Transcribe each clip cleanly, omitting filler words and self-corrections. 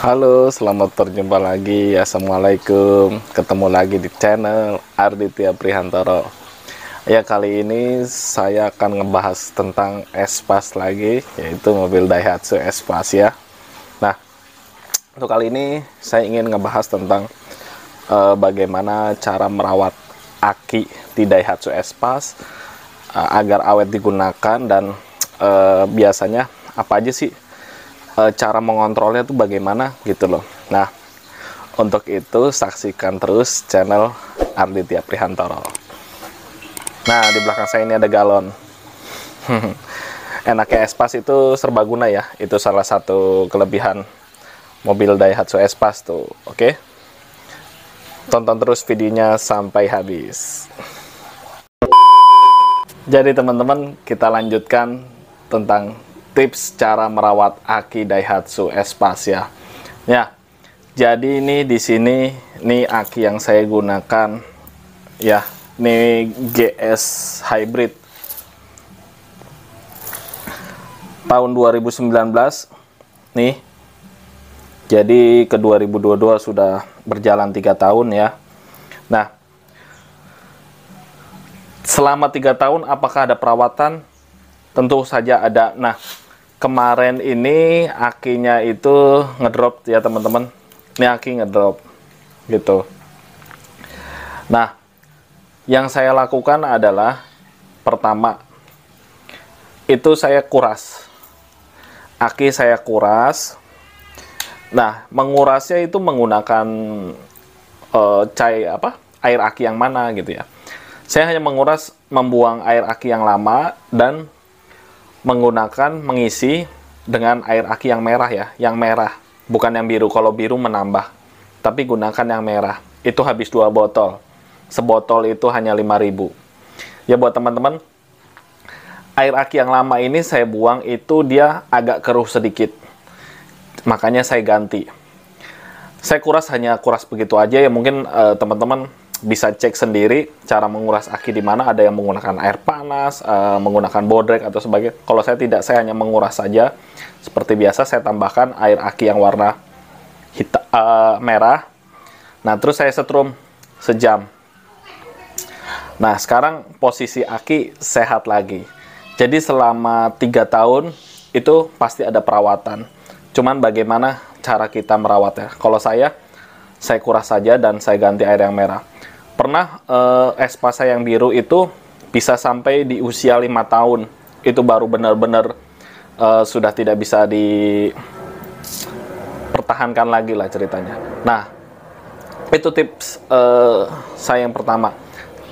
Halo, selamat berjumpa lagi. Assalamualaikum. Ketemu lagi di channel Arditya Prihantoro. Ya, kali ini saya akan ngebahas tentang Espas lagi, yaitu mobil Daihatsu Espas ya. Nah, untuk kali ini saya ingin ngebahas tentang bagaimana cara merawat aki di Daihatsu Espas agar awet digunakan, dan biasanya apa aja sih cara mengontrolnya tuh bagaimana gitu loh. Nah, untuk itu saksikan terus channel Arditya Prihantoro. Nah, di belakang saya ini ada galon. Enaknya Espas itu serbaguna ya. Itu salah satu kelebihan mobil Daihatsu Espas tuh. Oke, tonton terus videonya sampai habis. Jadi teman-teman, kita lanjutkan tentang tips cara merawat aki Daihatsu Espas ya. Ya, jadi ini di sini nih aki yang saya gunakan ya. Ini GS Hybrid tahun 2019 nih. Jadi ke 2022 sudah berjalan 3 tahun ya. Nah, selama 3 tahun apakah ada perawatan? Tentu saja ada. Nah, kemarin ini akinya itu ngedrop ya teman-teman. Ini aki ngedrop gitu. Nah, yang saya lakukan adalah pertama itu saya kuras. Aki saya kuras. Nah, mengurasnya itu menggunakan air aki yang mana gitu ya. Saya hanya membuang air aki yang lama dan mengisi dengan air aki yang merah ya, yang merah, bukan yang biru. Kalau biru menambah, tapi gunakan yang merah. Itu habis 2 botol. Sebotol itu hanya 5.000. Ya, buat teman-teman, air aki yang lama ini saya buang itu dia agak keruh sedikit. Makanya saya ganti. Saya hanya kuras begitu aja ya. Mungkin teman-teman bisa cek sendiri cara menguras aki di mana. Ada yang menggunakan air panas, menggunakan bodrek atau sebagainya. Kalau saya tidak, saya hanya menguras saja. Seperti biasa, saya tambahkan air aki yang warna merah. Nah, terus saya setrum sejam. Nah, sekarang posisi aki sehat lagi. Jadi selama 3 tahun itu pasti ada perawatan. Cuman bagaimana cara kita merawatnya? Kalau saya kuras saja dan saya ganti air yang merah. Pernah Espas saya yang biru itu bisa sampai di usia 5 tahun. Itu baru benar-benar sudah tidak bisa dipertahankan lagi lah ceritanya. Nah, itu tips saya yang pertama.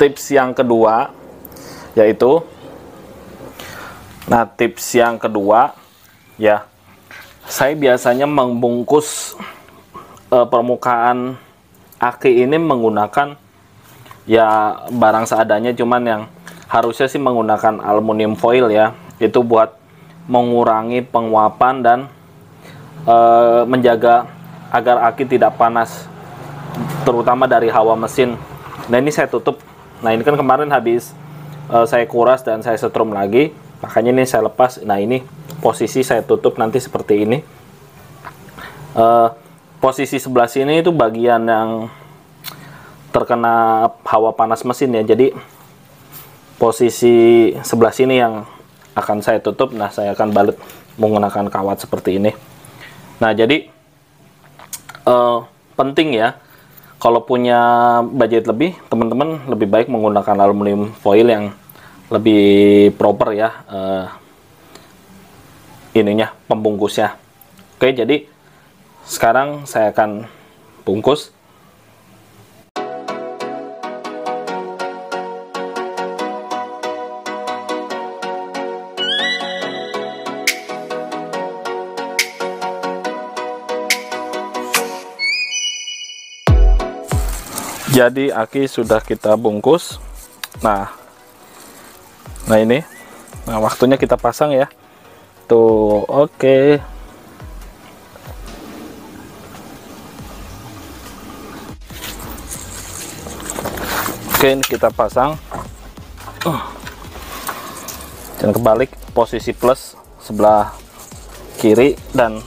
Tips yang kedua yaitu, ya, saya biasanya membungkus permukaan aki ini menggunakan ya barang seadanya, cuman yang harusnya sih menggunakan aluminium foil ya. Itu buat mengurangi penguapan dan menjaga agar aki tidak panas, terutama dari hawa mesin. Nah, ini saya tutup. Nah, ini kan kemarin habis saya kuras dan saya setrum lagi, makanya ini saya lepas. Nah, ini posisi saya tutup nanti seperti ini. Posisi sebelah sini itu bagian yang terkena hawa panas mesin ya. Jadi posisi sebelah sini yang akan saya tutup. Nah, saya akan balut menggunakan kawat seperti ini. Nah, jadi penting ya, kalau punya budget lebih, teman-teman lebih baik menggunakan aluminium foil yang lebih proper ya, ininya, pembungkusnya. Oke, jadi sekarang saya akan bungkus. Jadi aki sudah kita bungkus. Nah ini. Nah, waktunya kita pasang ya. Tuh, oke. Oke, ini kita pasang. Dan kebalik, posisi plus sebelah kiri dan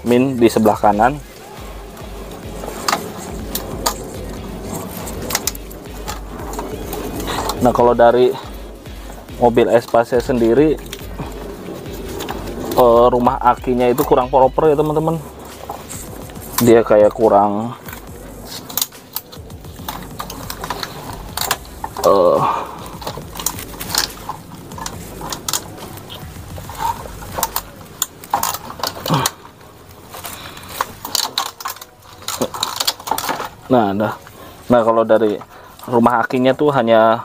min di sebelah kanan. Nah, kalau dari mobil Espace sendiri, rumah akinya itu kurang proper ya teman-teman. Dia kayak kurang nah kalau dari rumah akinya tuh hanya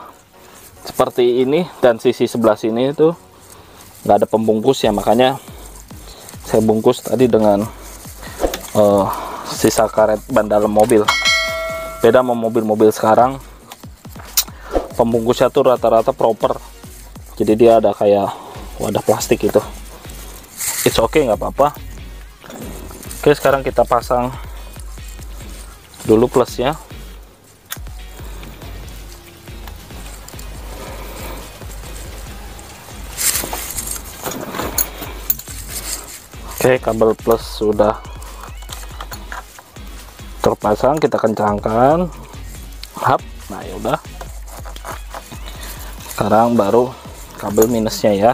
seperti ini, dan sisi sebelah sini itu nggak ada pembungkus ya, makanya saya bungkus tadi dengan sisa karet ban dalam mobil. Beda sama mobil-mobil sekarang, pembungkusnya tuh rata-rata proper, jadi dia ada kayak wadah plastik itu. It's okay, nggak apa-apa. Oke, sekarang kita pasang dulu plusnya. Oke, kabel plus sudah terpasang, kita kencangkan. Hap. Nah, ya udah. Sekarang baru kabel minusnya ya.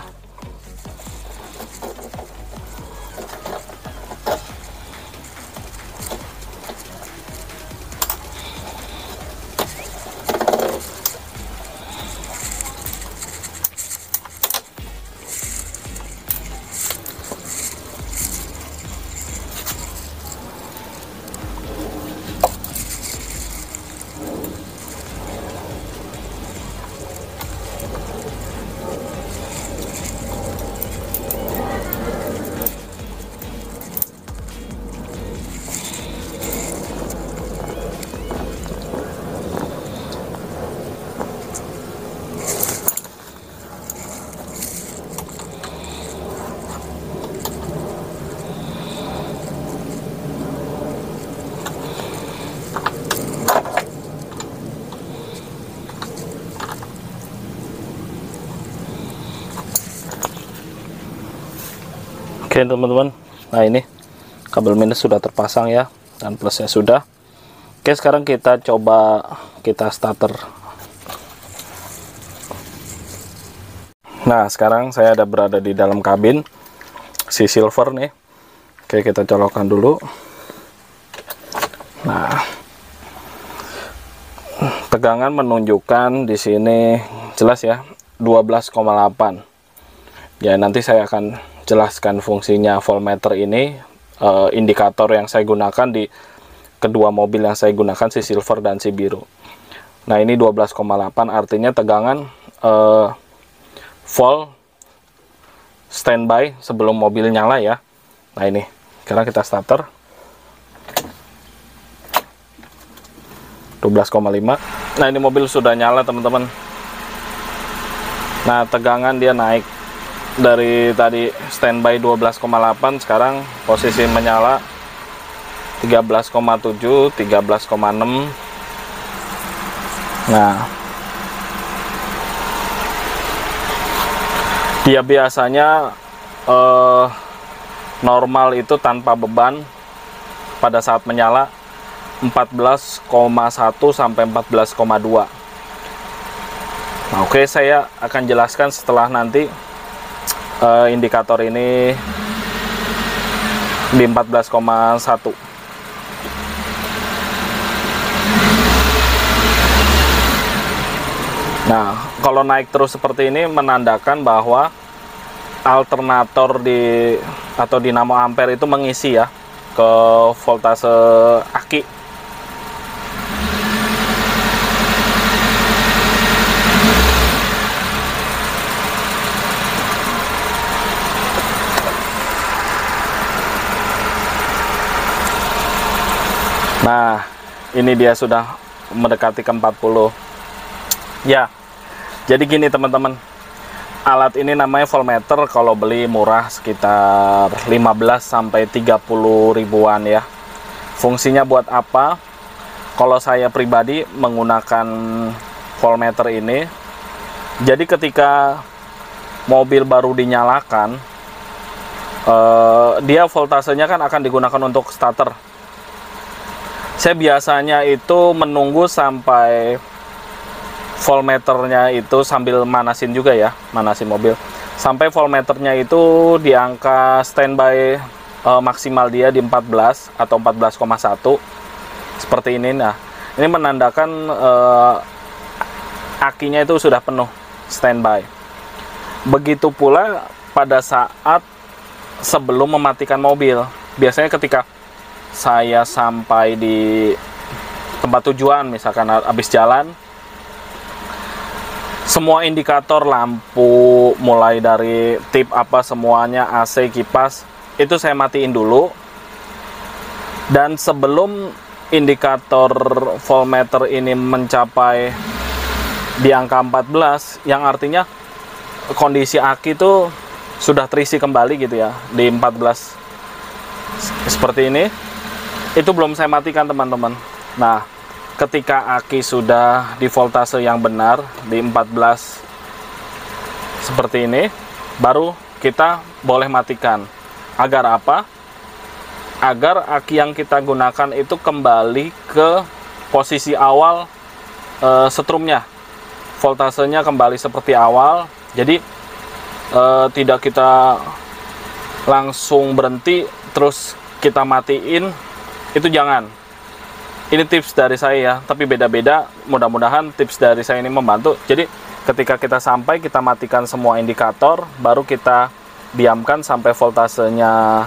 Oke teman-teman, nah ini kabel minus sudah terpasang ya, dan plusnya sudah. Oke, sekarang kita coba starter. Nah, sekarang saya ada berada di dalam kabin si Silver nih. Oke, kita colokkan dulu. Nah, tegangan menunjukkan di sini jelas ya 12,8. Ya, nanti saya akan jelaskan fungsinya voltmeter ini, indikator yang saya gunakan di kedua mobil yang saya gunakan, si Silver dan si biru. Nah, ini 12,8 artinya tegangan volt standby sebelum mobil nyala ya. Nah, ini sekarang kita starter 12,5. Nah, ini mobil sudah nyala teman-teman. Nah, tegangan dia naik dari tadi standby 12,8, sekarang posisi menyala 13,7, 13,6. Nah, dia biasanya normal itu tanpa beban pada saat menyala 14,1 sampai 14,2. Nah, oke, saya akan jelaskan setelah nanti indikator ini di 14,1. Nah, kalau naik terus seperti ini menandakan bahwa alternator atau dinamo ampere itu mengisi ya ke voltase aki. Nah, ini dia sudah mendekati ke 40. Ya, jadi gini teman-teman, alat ini namanya voltmeter. Kalau beli murah sekitar 15 sampai 30 ribuan ya. Fungsinya buat apa? Kalau saya pribadi menggunakan voltmeter ini, jadi ketika mobil baru dinyalakan, dia voltasenya kan akan digunakan untuk starter. Saya biasanya itu menunggu sampai voltmeternya itu sambil manasin juga ya, manasin mobil sampai voltmeternya itu di angka standby maksimal dia di 14 atau 14,1 seperti ini. Nah, ini menandakan akinya itu sudah penuh standby. Begitu pula pada saat sebelum mematikan mobil. Biasanya ketika saya sampai di tempat tujuan, misalkan habis jalan, semua indikator lampu mulai dari tip apa semuanya, AC, kipas, itu saya matiin dulu. Dan sebelum indikator voltmeter ini mencapai di angka 14, yang artinya kondisi aki itu sudah terisi kembali gitu ya, di 14 seperti ini, itu belum saya matikan teman-teman. Nah, ketika aki sudah di voltase yang benar di 14 seperti ini, baru kita boleh matikan. Agar apa? Agar aki yang kita gunakan itu kembali ke posisi awal setrumnya, voltasenya kembali seperti awal. Jadi tidak kita langsung berhenti terus kita matiin, itu jangan. Ini tips dari saya ya, tapi beda-beda. Mudah-mudahan tips dari saya ini membantu. Jadi ketika kita sampai, kita matikan semua indikator, baru kita diamkan sampai voltasenya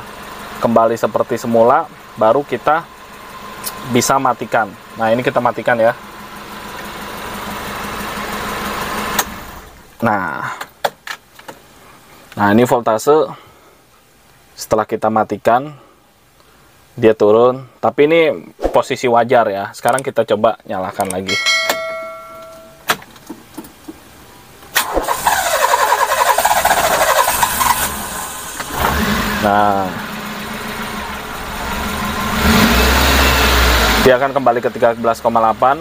kembali seperti semula, baru kita bisa matikan. Nah, ini kita matikan ya. Nah ini voltase setelah kita matikan dia turun, tapi ini posisi wajar ya. Sekarang kita coba nyalakan lagi. Nah, dia akan kembali ke 13,8,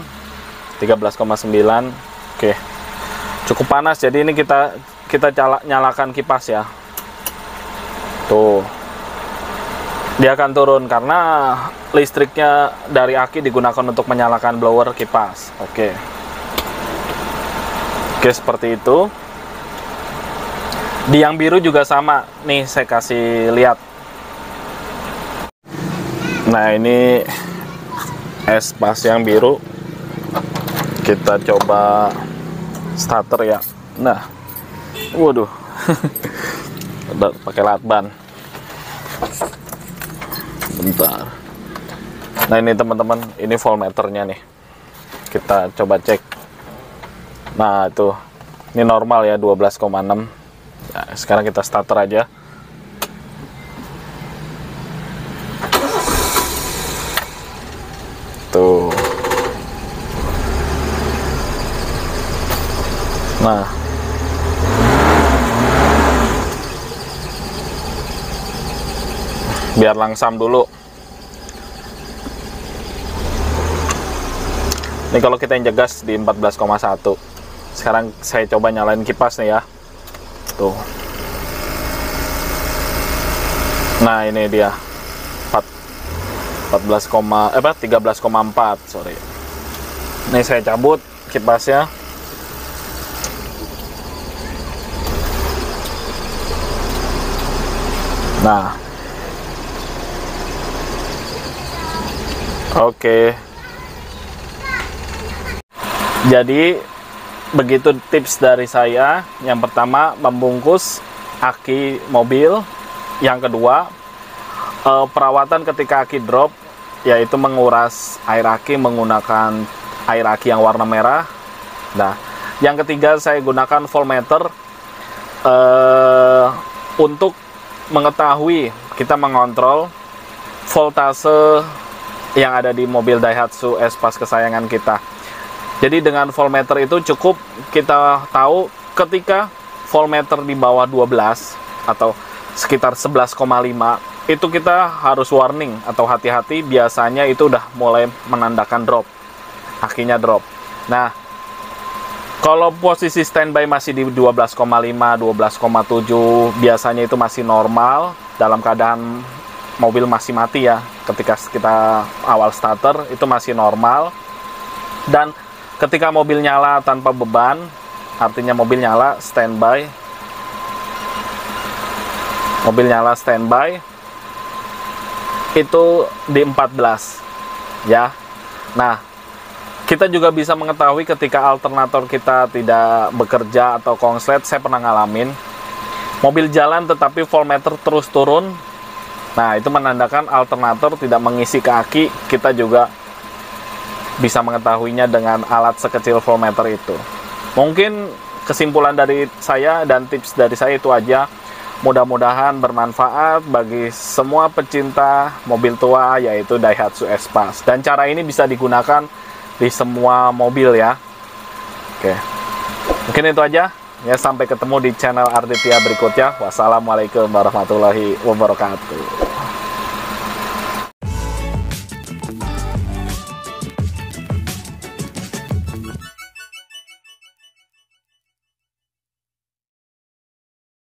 13,9. Oke, cukup panas, jadi ini kita nyalakan kipas ya. Tuh, dia akan turun karena listriknya dari aki digunakan untuk menyalakan blower kipas. Oke, seperti itu. Di yang biru juga sama nih, saya kasih lihat. Nah, ini espas yang biru, kita coba starter ya. Nah, waduh, udah pakai lakban. Bentar. Nah, ini teman-teman, ini voltmeternya nih, kita coba cek. Nah, itu ini normal ya, 12,6. Nah, sekarang kita starter aja. Tuh. Nah, biar langsam dulu. Ini kalau kita injek gas di 14,1. Sekarang saya coba nyalain kipas nih ya. Tuh. Nah, ini dia 13,4, sorry. Ini saya cabut kipasnya. Nah, oke. Jadi begitu tips dari saya. Yang pertama, membungkus aki mobil. Yang kedua, perawatan ketika aki drop, yaitu menguras air aki menggunakan air aki yang warna merah. Nah, yang ketiga, saya gunakan voltmeter untuk mengetahui, kita mengontrol voltase yang ada di mobil Daihatsu Espas kesayangan kita. Jadi dengan voltmeter itu cukup kita tahu ketika voltmeter di bawah 12 atau sekitar 11,5, itu kita harus warning atau hati-hati, biasanya itu udah mulai menandakan drop, akinya drop. Nah, kalau posisi standby masih di 12,5, 12,7, biasanya itu masih normal, dalam keadaan mobil masih mati ya. Ketika kita awal starter, itu masih normal. Dan Ketika mobil nyala tanpa beban, artinya mobil nyala standby. Mobil nyala standby itu di 14 ya. Nah, kita juga bisa mengetahui ketika alternator kita tidak bekerja atau konslet. Saya pernah ngalamin mobil jalan tetapi voltmeter terus turun. Nah, itu menandakan alternator tidak mengisi ke aki. Kita juga bisa mengetahuinya dengan alat sekecil voltmeter itu. Mungkin kesimpulan dari saya dan tips dari saya itu aja. Mudah-mudahan bermanfaat bagi semua pecinta mobil tua, yaitu Daihatsu Espas. Dan cara ini bisa digunakan di semua mobil ya. Oke, mungkin itu aja ya. Sampai ketemu di channel Arditya berikutnya. Wassalamualaikum warahmatullahi wabarakatuh.